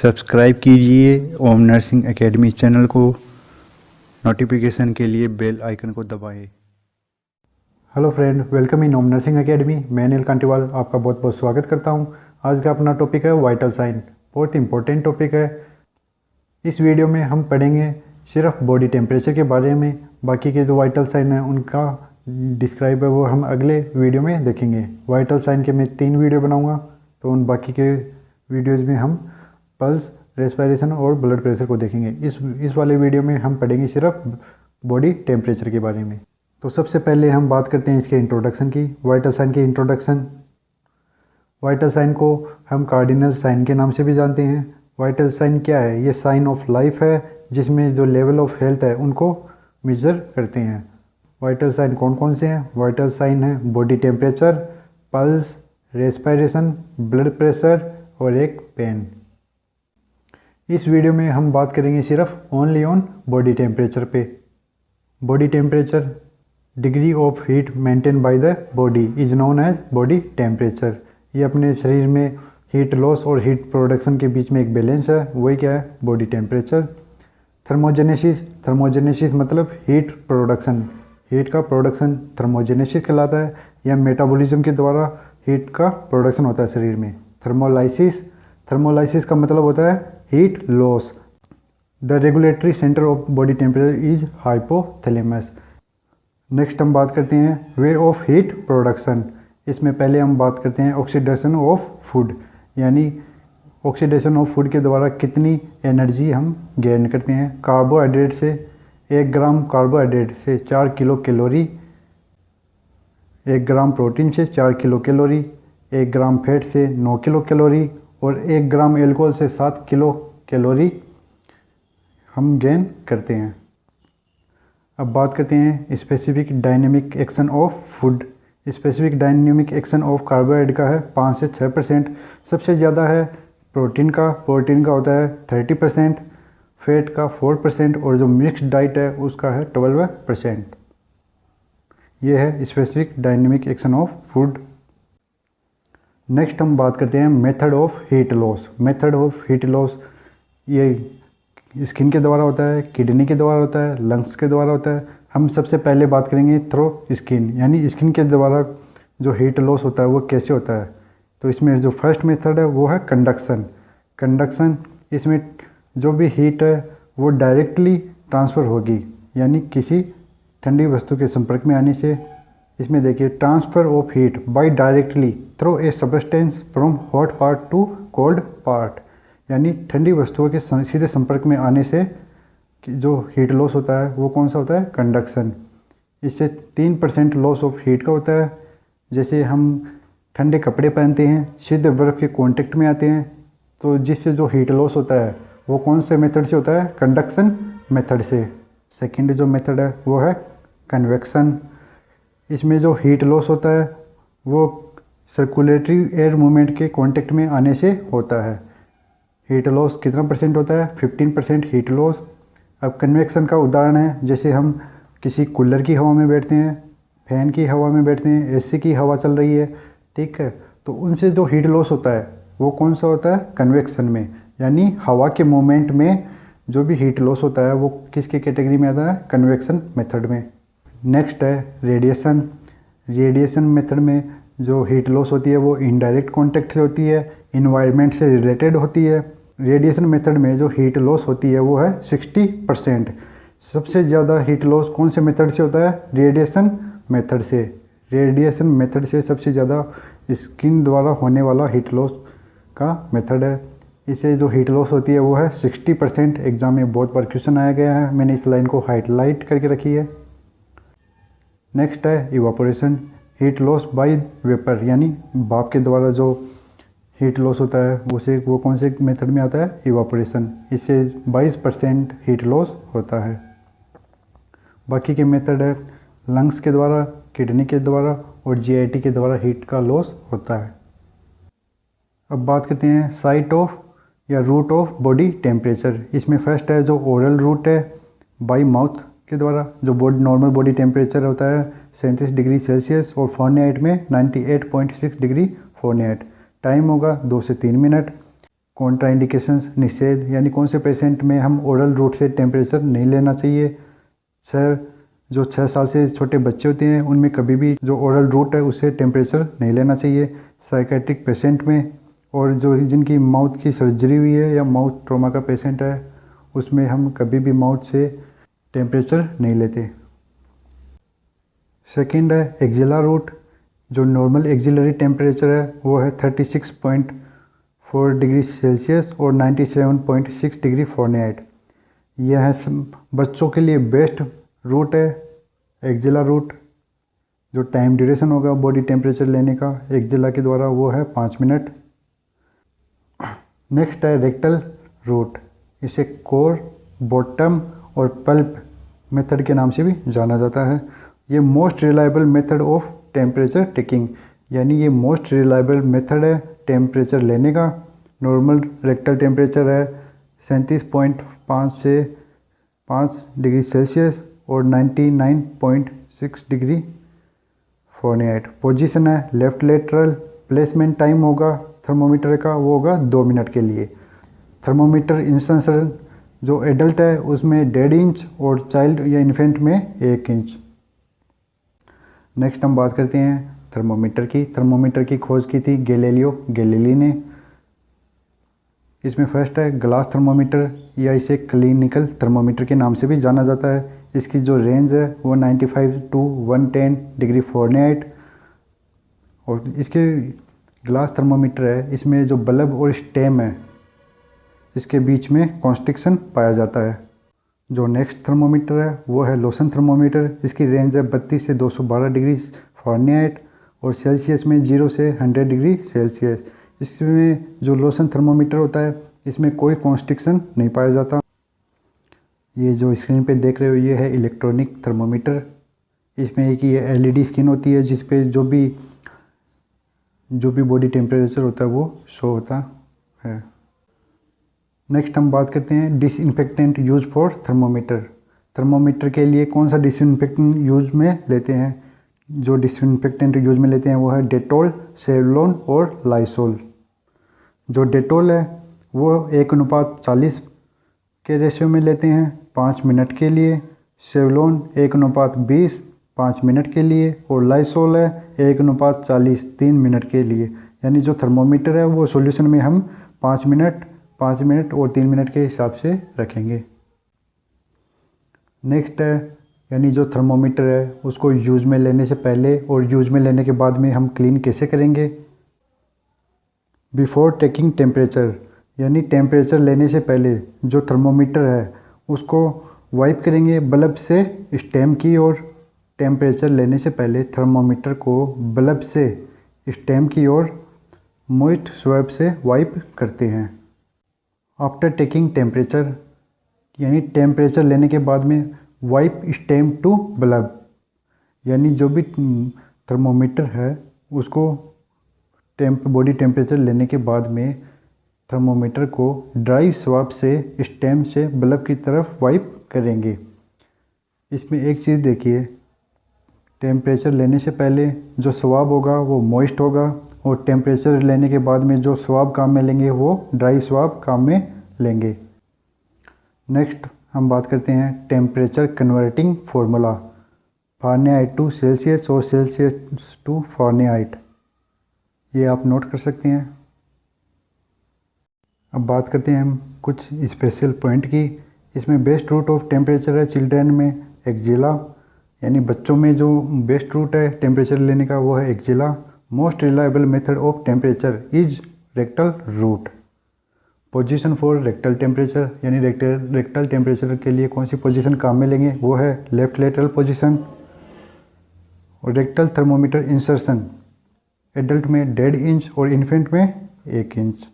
Subscribe कीजिए Om nursing academy channel को। Notification के लिए बेल आइकन को दबाएं। Hello friend, welcome in Om nursing academy. मैं अनिल कांटीवाल आपका बहुत बहुत स्वागत करता हूं। आज का अपना टॉपिक है वाइटल साइन। बहुत इंपॉर्टेंट टॉपिक है। इस वीडियो में हम पढ़ेंगे सिर्फ बॉडी टेम्परेचर के बारे में। बाकी के जो वाइटल साइन है उनका डिस्क्राइब है वो हम अगले वीडियो में देखेंगे। वाइटल साइन के मैं 3 वीडियो बनाऊँगा, तो उन बाकी के वीडियोज़ में हम पल्स, रेस्पिरेशन और ब्लड प्रेशर को देखेंगे। इस वाले वीडियो में हम पढ़ेंगे सिर्फ बॉडी टेम्परेचर के बारे में। तो सबसे पहले हम बात करते हैं इसके इंट्रोडक्शन की। वाइटल साइन की इंट्रोडक्शन। वाइटल साइन को हम कार्डिनल साइन के नाम से भी जानते हैं। वाइटल साइन क्या है? ये साइन ऑफ लाइफ है, जिसमें जो लेवल ऑफ हेल्थ है उनको मेजर करते हैं। वाइटल साइन कौन कौन से हैं? वाइटल साइन है body temperature, pulse, respiration, blood pressure और एक पेन। इस वीडियो में हम बात करेंगे सिर्फ ओनली ऑन बॉडी टेम्परेचर पे। Body temperature, degree of heat maintain by the body is known as body temperature. ये अपने शरीर में हीट लॉस और हीट प्रोडक्शन के बीच में एक बैलेंस है, वही क्या है? Body temperature. थर्मोजेनेसिस, थर्मोजेनेसिस मतलब हीट प्रोडक्शन। हीट का प्रोडक्शन थर्मोजेनेसिस कहलाता है, या मेटाबॉलिज्म के द्वारा हीट का प्रोडक्शन होता है शरीर में। थर्मोलाइसिस, थर्मोलाइसिस का मतलब होता है heat loss. The regulatory centre of body temperature is hypothalamus. Next हम बात करते हैं वे ऑफ हीट प्रोडक्शन। इसमें पहले हम बात करते हैं ऑक्सीडेशन ऑफ फूड, यानी ऑक्सीडेशन ऑफ फूड के द्वारा कितनी एनर्जी हम गेन करते हैं। कार्बोहाइड्रेट से 1 ग्राम कार्बोहाइड्रेट से 4 किलो कैलोरी, 1 ग्राम प्रोटीन से 4 किलो कैलोरी, 1 ग्राम फैट से 9 किलो कैलोरी और 1 ग्राम एल्कोहल से 7 किलो कैलोरी हम गेन करते हैं। अब बात करते हैं specific dynamic action of food. Specific dynamic action of carbohydrate का है 5 से 6%। सबसे ज़्यादा है प्रोटीन का होता है 30%, फैट का 4% और जो मिक्स्ड डाइट है उसका है 12%। ये है specific dynamic action of food. Next हम बात करते हैं method of heat loss. Method of heat loss ये स्किन के द्वारा होता है, किडनी के द्वारा होता है, लंग्स के द्वारा होता है। हम सबसे पहले बात करेंगे थ्रू स्किन, यानी स्किन के द्वारा जो हीट लॉस होता है वो कैसे होता है। तो इसमें जो फर्स्ट मेथड है वो है कंडक्शन। कंडक्शन, इसमें जो भी हीट है वो डायरेक्टली ट्रांसफ़र होगी, यानी किसी ठंडी वस्तु के संपर्क में आने से। इसमें देखिए transfer of heat bye directly through a substance from hot part two cold part, यानी ठंडी वस्तुओं के सीधे संपर्क में आने से जो हीट लॉस होता है वो कौन सा होता है? कंडक्शन। इससे 3% लॉस ऑफ हीट का होता है। जैसे हम ठंडे कपड़े पहनते हैं, सीधे बर्फ़ के कांटेक्ट में आते हैं, तो जिससे जो हीट लॉस होता है वो कौन से मेथड से होता है? कंडक्शन मेथड से। सेकेंड जो मेथड है वो है कन्वेक्शन। इसमें जो हीट लॉस होता है वो सर्कुलेटरी एयर मूवमेंट के कांटेक्ट में आने से होता है। हीट लॉस कितना % होता है? 15% हीट लॉस। अब कन्वेक्शन का उदाहरण है, जैसे हम किसी कूलर की हवा में बैठते हैं, फैन की हवा में बैठते हैं, एसी की हवा चल रही है, ठीक है, तो उनसे जो हीट लॉस होता है वो कौन सा होता है? कन्वेक्शन में, यानी हवा के मूवमेंट में जो भी हीट लॉस होता है वो किसके कैटेगरी में आता है? कन्वेक्शन मेथड में। नेक्स्ट है रेडिएशन। रेडिएशन मेथड में जो हीट लॉस होती है वो इनडायरेक्ट कॉन्टेक्ट से होती है, इन्वायरमेंट से रिलेटेड होती है। रेडिएशन मेथड में जो हीट लॉस होती है वो है 60%। सबसे ज़्यादा हीट लॉस कौन से मेथड से होता है? रेडिएशन मेथड से। रेडिएशन मेथड से सबसे ज़्यादा स्किन द्वारा होने वाला हीट लॉस का मेथड है। इससे जो हीट लॉस होती है वो है 60%। एग्जाम में बहुत बार क्वेश्चन आया गया है, मैंने इस लाइन को हाईलाइट करके रखी है। नेक्स्ट है evaporation. Heat loss by vapour, यानी भाप के द्वारा जो हीट लॉस होता है उसे वो कौन से मेथड में आता है? इवापोरेशन। इससे 22% हीट लॉस होता है। बाकी के मेथड है लंग्स के द्वारा, किडनी के द्वारा और जीआईटी के द्वारा हीट का लॉस होता है। अब बात करते हैं साइट ऑफ या रूट ऑफ बॉडी टेम्परेचर। इसमें फर्स्ट है जो ओरल रूट है, बाई माउथ के द्वारा। जो नॉर्मल बॉडी टेम्परेचर होता है 37 डिग्री सेल्सियस और फ़ारेनहाइट में 98.6 डिग्री फ़ारेनहाइट। टाइम होगा 2 से 3 मिनट। कॉन्ट्राइंडिकेशंस निषेध, यानी कौन से पेशेंट में हम ओरल रूट से टेम्परेचर नहीं लेना चाहिए। जो 6 साल से छोटे बच्चे होते हैं उनमें कभी भी जो ओरल रूट है उससे टेम्परेचर नहीं लेना चाहिए। साइकेट्रिक पेशेंट में और जो जिनकी माउथ की सर्जरी हुई है या माउथ ट्रॉमा का पेशेंट है उसमें हम कभी भी माउथ से टेम्परेचर नहीं लेते। सेकंड है एक्जिला रूट। जो नॉर्मल एक्जिलरी टेम्परेचर है वो है 36.4 डिग्री सेल्सियस और 97.6 डिग्री फ़ारेनहाइट। यह है बच्चों के लिए बेस्ट रूट है एक्जिला रूट। जो टाइम ड्यूरेशन होगा बॉडी टेम्परेचर लेने का एक्जिला के द्वारा वो है 5 मिनट। नेक्स्ट है रेक्टल रूट। इसे कोर, बॉटम और पल्प मेथड के नाम से भी जाना जाता है। ये most reliable method of temperature taking, यानी ये मोस्ट रिलायबल मेथड है टेम्परेचर लेने का। नॉर्मल रेक्टल टेम्परेचर है 37.5 से 5 डिग्री सेल्सियस और 99.6 डिग्री फ़ारेनहाइट। पोजीशन है लेफ़्ट लेटरल। प्लेसमेंट टाइम होगा थर्मोमीटर का वो होगा 2 मिनट के लिए। थर्मोमीटर इंसर्शन जो एडल्ट है उसमें 1.5 इंच और चाइल्ड या इन्फेंट में 1 इंच। नेक्स्ट हम बात करते हैं थर्मोमीटर की। थर्मोमीटर की खोज की थी गैलीलियो गैलीली ने। इसमें फर्स्ट है ग्लास थर्मोमीटर या इसे क्लिनिकल थर्मोमीटर के नाम से भी जाना जाता है। इसकी जो रेंज है वो 95 टू 110 डिग्री फ़ारेनहाइट। और इसके ग्लास थर्मोमीटर है इसमें जो बल्ब और स्टेम है इसके बीच में कॉन्स्ट्रिक्शन पाया जाता है। जो नेक्स्ट थर्मोमीटर है वो है लोशन थर्मोमीटर। इसकी रेंज है 32 से 212 डिग्री फ़ारेनहाइट और सेल्सियस में 0 से 100 डिग्री सेल्सियस। इसमें जो लोशन थर्मोमीटर होता है इसमें कोई कॉन्स्ट्रिक्शन नहीं पाया जाता। ये जो स्क्रीन पे देख रहे हो ये है इलेक्ट्रॉनिक थर्मोमीटर। इसमें एक ये एलईडी स्क्रीन होती है जिस पे जो भी बॉडी टेम्परेचर होता है वो शो होता है। नेक्स्ट हम बात करते हैं disinfectant use for thermometer. Thermometer के लिए कौन सा डिसइंफेक्टेंट यूज में लेते हैं। जो डिसइंफेक्टेंट यूज में लेते हैं वो है डेटॉल, सेवलॉन और लाइसोल। जो डेटॉल है वो 1:40 के रेशियो में लेते हैं 5 मिनट के लिए। सेवलॉन 1:20 5 मिनट के लिए और लाइसोल है 1:40 3 मिनट के लिए। यानी जो थर्मोमीटर है वो सॉल्यूशन में हम 5 मिनट और 3 मिनट के हिसाब से रखेंगे। नेक्स्ट है यानी जो थर्मोमीटर है उसको यूज़ में लेने से पहले और यूज़ में लेने के बाद में हम क्लीन कैसे करेंगे। बिफोर टेकिंग टेम्परेचर, यानी टेम्परेचर लेने से पहले जो थर्मोमीटर है उसको वाइप करेंगे बल्ब से स्टेम की ओर। टेम्परेचर लेने से पहले थर्मोमीटर को बल्ब से स्टेम की ओर मॉइस्ट स्वैब से वाइप करते हैं। आफ्टर टेकिंग टेम्परेचर, यानी टेम्परेचर लेने के बाद में वाइप स्टेम टू बल्ब, यानी जो भी थर्मोमीटर है उसको बॉडी टेम्परेचर लेने के बाद में थर्मोमीटर को ड्राई स्वाब से स्टेम से बल्ब की तरफ वाइप करेंगे। इसमें एक चीज़ देखिए, टेम्परेचर लेने से पहले जो स्वाब होगा वो मॉइस्ट होगा और टेम्परेचर लेने के बाद में जो स्वाब काम में लेंगे वो ड्राई स्वाब काम में लेंगे। नेक्स्ट हम बात करते हैं temperature converting formula, Fahrenheit to Celsius और सेल्सियस टू फ़ारेनहाइट। ये आप नोट कर सकते हैं। अब बात करते हैं हम कुछ स्पेशल पॉइंट की। इसमें बेस्ट रूट ऑफ टेम्परेचर है चिल्ड्रन में एक्जिला, यानी बच्चों में जो बेस्ट रूट है टेम्परेचर लेने का वो है axilla. Most reliable method of temperature is rectal route. Position for rectal temperature, यानी रेक्टल टेम्परेचर के लिए कौन सी पोजीशन काम में लेंगे वो है लेफ्ट लेटरल पोजीशन। और रेक्टल थर्मोमीटर इंसर्शन एडल्ट में 1.5 इंच और इन्फेंट में 1 इंच।